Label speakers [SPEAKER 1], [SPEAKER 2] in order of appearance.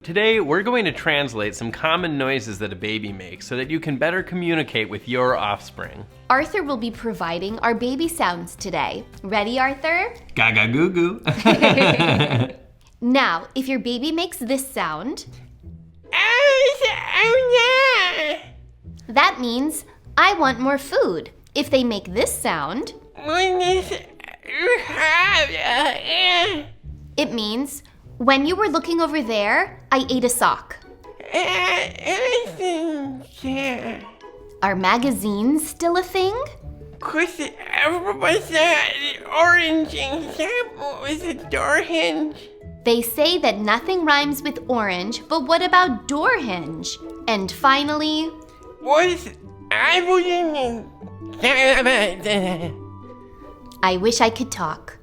[SPEAKER 1] Today, we're going to translate some common noises that a baby makes so that you can better communicate with your offspring.
[SPEAKER 2] Arthur will be providing our baby sounds today. Ready, Arthur?
[SPEAKER 1] Gaga goo goo.
[SPEAKER 2] Now, if your baby makes this sound, that means, I want more food. If they make this sound, it means, when you were looking over there, I ate a sock. Are magazines still a thing?
[SPEAKER 3] Orange example is a door hinge.
[SPEAKER 2] They say that nothing rhymes with orange, but what about door hinge? And finally,
[SPEAKER 3] I
[SPEAKER 2] I wish I could talk.